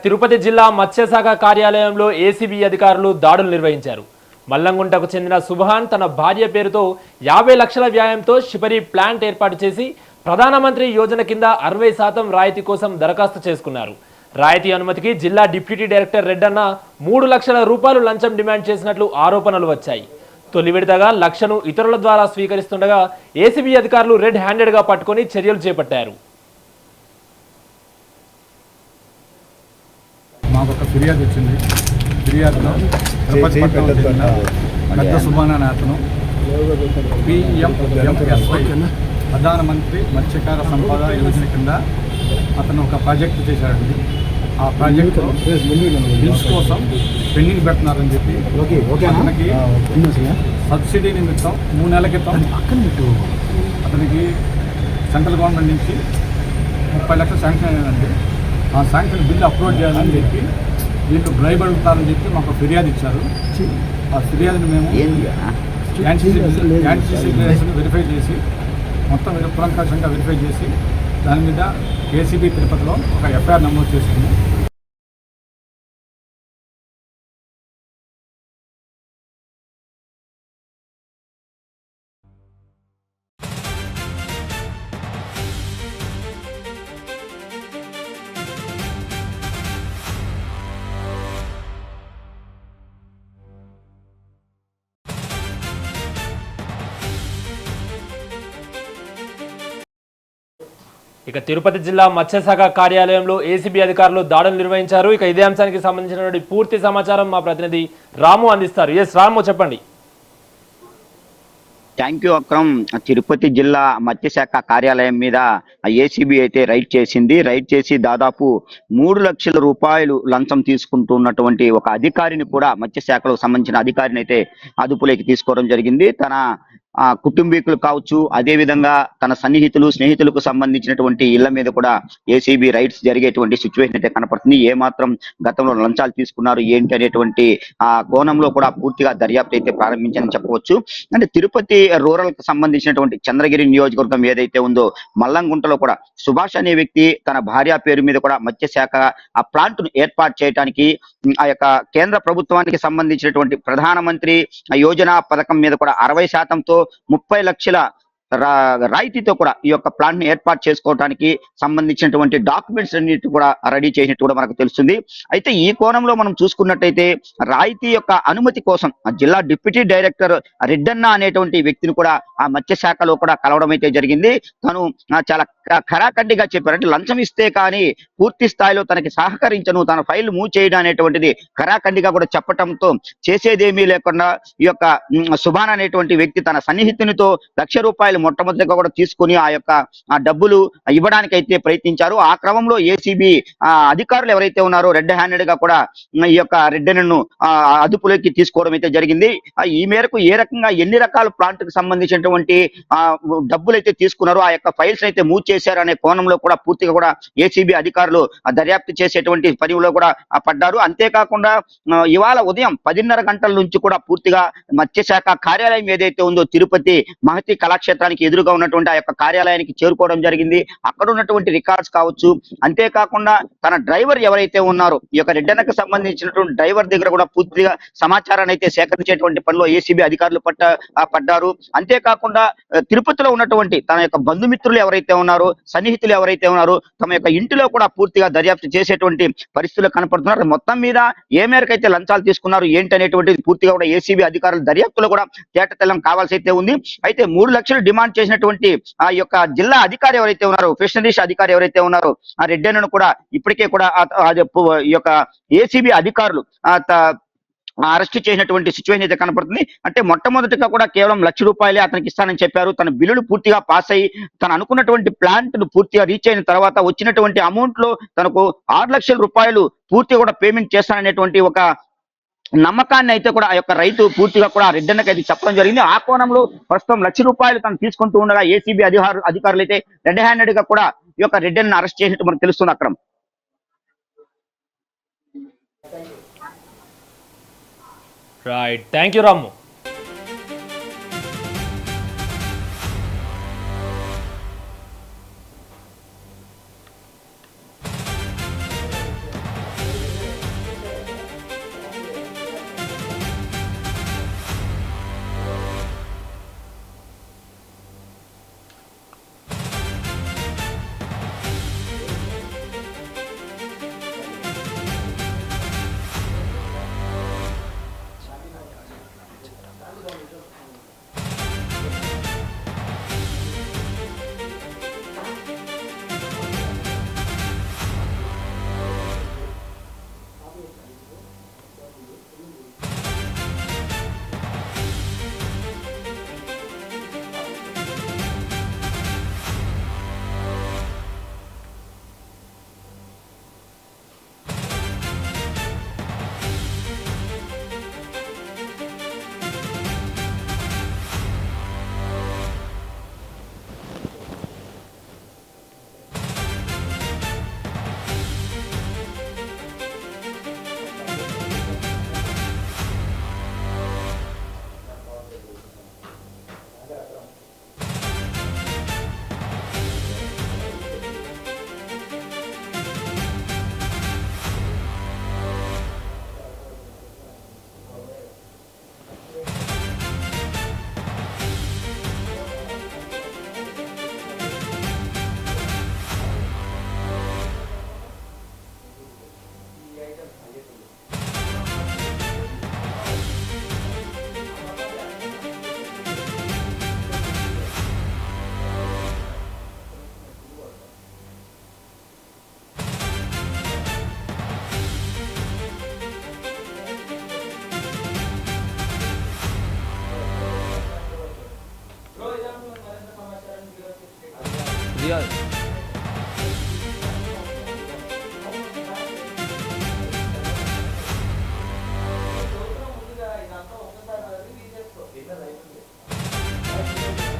తిరుపతి జిల్లా మత్స్యశాఖ కార్యాలయంలో ఏసీబీ అధికారులు దాడులు నిర్వహించారు. మల్లంగుంటకు చెందిన సుభాన్ తన భార్య పేరుతో 50 లక్షల వ్యయంతో షిపరీ ప్లాంట్ ఏర్పాటు చేసి ప్రధానమంత్రి యోజన కింద 60% రాయితీ కోసం దరఖాస్తు చేసుకున్నారు. రాయితీ అనుమతికి జిల్లా డిప్యూటీ డైరెక్టర్ రెడ్డన్న 3 లక్షల రూపాయలు లంచం డిమాండ్ చేసినట్లు ఆరోపణలు వచ్చాయి. తొలి విడతగా లక్షను ఇతరుల ద్వారా స్వీకరిస్తుండగా ఏసీబీ అధికారులు రెడ్ హ్యాండెడ్గా పట్టుకొని చర్యలు చేపట్టారు. మాకు ఒక ఫిర్యాదు వచ్చింది. ఫిర్యాదులో తిరుపతి పట్టణంలో చెందిన పెద్ద సుభాన్ అనే అతను PMMSY ప్రధానమంత్రి మత్స్యకార సంపద యోజన కింద అతను ఒక ప్రాజెక్టు చేశాడండి. ఆ ప్రాజెక్టులో బిల్స్ కోసం పెండింగ్ పెడుతున్నారని చెప్పి అతనికి సబ్సిడీ నిమిత్తం 3 నెలల క్రితం అతనికి సెంట్రల్ గవర్నమెంట్ నుంచి 30 లక్షలు శాంక్షన్ అయ్యారండి. ఆ శాంక్షన్ బిల్లు అప్లోడ్ చేయాలని చెప్పి వీళ్ళు బ్రైబ్ అడుగుతారని చెప్పి మాకు ఫిర్యాదు ఇచ్చారు. ఆ ఫిర్యాదుని మేము యాన్సీసీ వెరిఫై చేసి మొత్తం కూలంకషంగా వెరిఫై చేసి దాని మీద ఏసీబీ తిరుపతిలో ఒక ఎఫ్ఐఆర్ నమోదు చేసుకున్నాం. ఇక తిరుపతి జిల్లా మత్స్యశాఖ కార్యాలయంలో ఏసీబీ అధికారులు దాడులు నిర్వహించారు. ఇక ఇదే అంశానికి సంబంధించినటువంటి పూర్తి సమాచారం మా ప్రతినిధి రాము అందిస్తారు. ఎస్ రాము, చెప్పండి. Thank you Akram. తిరుపతి జిల్లా మత్స్యశాఖ కార్యాలయం మీద ఏసీబీ అయితే రైడ్ చేసింది. రైడ్ చేసి దాదాపు 3 లక్షల రూపాయలు లంచం తీసుకుంటున్నటువంటి ఒక అధికారిని కూడా, మత్స్యశాఖకు సంబంధించిన అధికారిని అయితే అదుపులోకి తీసుకోవడం జరిగింది. తన కుటుంబీకులు కావచ్చు, అదే విధంగా తన సన్నిహితులు స్నేహితులకు సంబంధించినటువంటి ఇళ్ల మీద కూడా ఏసీబీ రైడ్స్ జరిగేటువంటి సిచ్యువేషన్ అయితే కనపడుతుంది. ఏమాత్రం గతంలో లంచాలు తీసుకున్నారు ఏంటి అనేటువంటి కోణంలో కూడా పూర్తిగా దర్యాప్తు అయితే ప్రారంభించని చెప్పవచ్చు. అంటే తిరుపతి రూరల్ కు సంబంధించినటువంటి చంద్రగిరి నియోజకవర్గం ఏదైతే ఉందో, మల్లంగుంటలో కూడా సుభాష్ అనే వ్యక్తి తన భార్య పేరు మీద కూడా మత్స్యశాఖ ఆ ప్లాంట్ ను ఏర్పాటు చేయడానికి ఆ యొక్క కేంద్ర ప్రభుత్వానికి సంబంధించినటువంటి ప్రధానమంత్రి యోజన పథకం మీద కూడా 60%తో 30 లక్షల రాయితీతో కూడా ఈ యొక్క ప్లాంట్ ని ఏర్పాటు చేసుకోవడానికి సంబంధించినటువంటి డాక్యుమెంట్స్ అన్నిటి కూడా రెడీ చేసినట్టు కూడా మనకు తెలుస్తుంది. అయితే ఈ కోణంలో మనం చూసుకున్నట్టయితే రాయితీ యొక్క అనుమతి కోసం జిల్లా డిప్యూటీ డైరెక్టర్ రెడ్డన్న అనేటువంటి వ్యక్తిని కూడా ఆ మత్స్యశాఖలో కూడా కలవడం అయితే జరిగింది. తను చాలా ఖరాఖండిగా చెప్పారు. అంటే లంచం ఇస్తే కానీ పూర్తి స్థాయిలో తనకి సహకరించను, తన ఫైల్ మూవ్ చేయడం అనేటువంటిది ఖరాఖండిగా కూడా చెప్పడంతో చేసేదేమీ లేకుండా ఈ యొక్క సుభాన్ అనేటువంటి వ్యక్తి తన సన్నిహితునితో ₹1,00,000 మొట్టమొదటిగా కూడా తీసుకుని ఆ యొక్క డబ్బులు ఇవ్వడానికి అయితే ప్రయత్నించారు. ఆ క్రమంలో ఏసీబీ అధికారులు ఎవరైతే ఉన్నారో రెడ్ హ్యాండెడ్ గా కూడా ఈ యొక్క రెడ్డెన్ను అదుపులోకి తీసుకోవడం అయితే జరిగింది. ఈ మేరకు ఏ రకంగా ఎన్ని రకాల ప్లాంట్ కు సంబంధించినటువంటి డబ్బులు అయితే తీసుకున్నారో, ఆ యొక్క ఫైల్స్ అయితే మూవ్ చేశారు అనే కోణంలో కూడా పూర్తిగా కూడా ఏసీబీ అధికారులు దర్యాప్తు చేసేటువంటి పనిలో కూడా పడ్డారు. అంతేకాకుండా ఇవాళ ఉదయం 10:30 గంటల నుంచి కూడా పూర్తిగా మత్స్యశాఖ కార్యాలయం ఏదైతే ఉందో తిరుపతి మహతి కళాక్షేత్రానికి ఎదురుగా ఉన్నటువంటి ఆ యొక్క కార్యాలయానికి చేరుకోవడం జరిగింది. అక్కడ ఉన్నటువంటి రికార్డ్స్ కావచ్చు, అంతేకాకుండా తన డ్రైవర్ ఎవరైతే ఉన్నారో ఈ యొక్క రెడ్డన్నకు సంబంధించినటువంటి డ్రైవర్ దగ్గర కూడా పూర్తిగా సమాచారాన్ని అయితే సేకరించేటువంటి పనిలో ఏసీబీ అధికారులు పడ్డారు. అంతేకాకుండా తిరుపతిలో ఉన్నటువంటి తన యొక్క బంధుమిత్రులు ఎవరైతే ఉన్నారో, సన్నిహితులు ఎవరైతే ఉన్నారో, తమ యొక్క ఇంటిలో కూడా పూర్తిగా దర్యాప్తు చేసేటువంటి పరిస్థితులు కనపడుతున్నారు. మొత్తం మీద ఏ మేరకు అయితే లంచాలు తీసుకున్నారు ఏంటి అనేటువంటిది పూర్తిగా కూడా ఏసీబీ అధికారుల దర్యాప్తులో కూడా తేటతెల్లం కావాల్సి అయితే ఉంది. అయితే 3 లక్షలు డిమాండ్ చేసినటువంటి ఆ యొక్క జిల్లా అధికారి ఎవరైతే ఉన్నారో, ఫిషరీస్ అధికారి ఎవరైతే ఉన్నారో ఆ రెడ్డెన్నను కూడా ఇప్పటికే కూడా ఈ యొక్క ఏసీబీ అధికారులు అరెస్ట్ చేసినటువంటి సిచ్యువేషన్ అయితే కనపడుతుంది. అంటే మొట్టమొదటిగా కూడా కేవలం ₹1,00,000 అతనికి ఇస్తానని చెప్పారు. తన బిల్లులు పూర్తిగా పాస్ అయ్యి తను అనుకున్నటువంటి ప్లాంట్ ను పూర్తిగా రీచ్ అయిన తర్వాత వచ్చినటువంటి అమౌంట్ లో తనకు ₹6 లక్షల పూర్తిగా కూడా పేమెంట్ చేస్తాననేటువంటి ఒక నమ్మకాన్ని అయితే కూడా ఆ యొక్క రైతు పూర్తిగా కూడా రెడ్డన్నకి అయితే చెప్పడం జరిగింది. ఆ కోణంలో ప్రస్తుతం ₹1,00,000 తను తీసుకుంటూ ఉండగా ఏసీబీ అధికారులు అయితే రెడ్ హ్యాండెడ్ గా కూడా ఈ యొక్క రెడ్డన్న అరెస్ట్ చేసినట్టు మనకు తెలుస్తుంది. అక్కడ రైట్, థ్యాంక్ యూ రాము. కాదు